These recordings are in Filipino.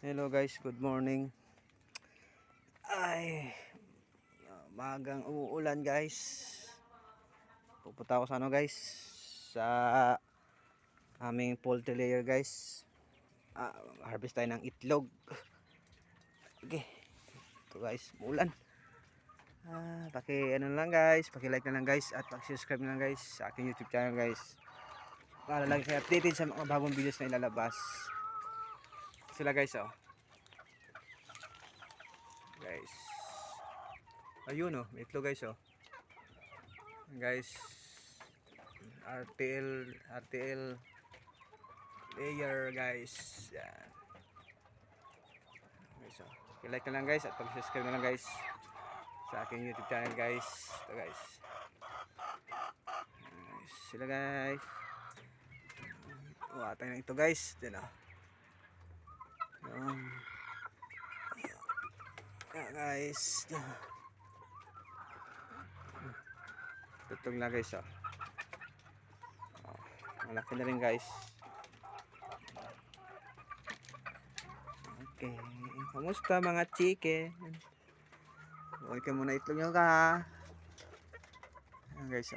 Hello guys, good morning. Ay, magang uulan guys. Pupunta ako sa guys, sa aming poultry layer guys. Harvest tayo ng itlog. Okay, ito guys, uulan. Lang guys, paki-like na lang guys at paki-subscribe na lang guys sa aking YouTube channel guys. Para lagi kayo updated sa mga bagong videos na ilalabas. Sila guys guys, ayun may itlog guys guys, RTL layer guys. Yan guys i-like na lang guys at pag-subscribe na lang guys sa aking YouTube channel guys. Ito guys, sila guys, watay na ito guys. Yan guys, tutog na guys malaki na rin guys. Okay, kamusta mga chicken? Huwag ka muna itlog nyo ka. Ayan guys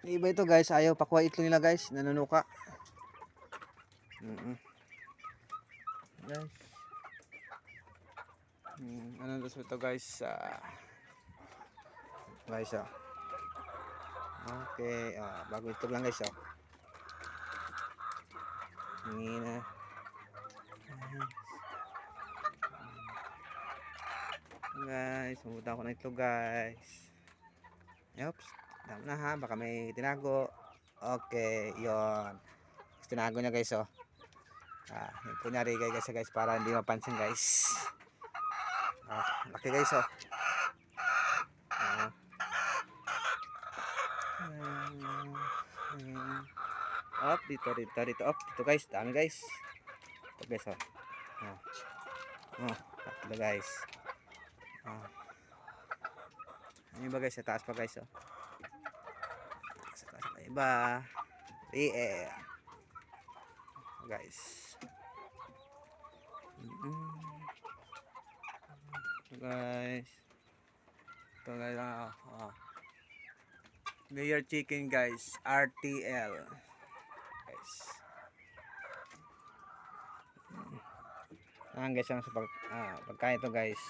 iba ito guys, ayaw pakuha itlog nila guys, nanunuka. Guys, ano gusto ito guys, guys okay, bago itlog lang guys hindi na guys, mabuta ako ng itlog guys. Oops, dami na ha, baka may tinago. Okay, yon, tinago niya guys yung kunyari guys para hindi mapansin guys. Laki guys dito guys, dami guys. Ito guys tatlo guys. Yung iba guys sa taas pa guys sa taas pa iba. Guys, ito guys layer chicken guys, RTL guys. Guys ang sa pagkain ito guys,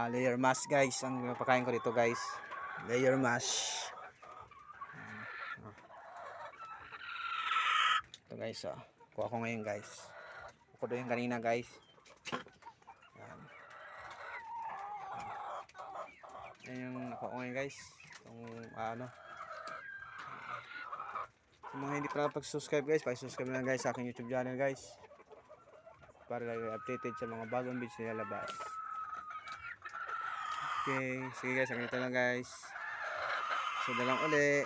layer mash guys ang pagkain ko dito guys, layer mash. Ito guys kuha ko ngayon guys, kuha ko yung kanina guys. Yan yung nakuha ko ngayon guys, yung sa mga hindi pa pag-subscribe guys, pag-subscribe na lang guys sa aking YouTube channel guys, para lagi updated sa mga bagong videos na lalabas. Okay, sige guys, hanggang dito lang guys. So na lang uli.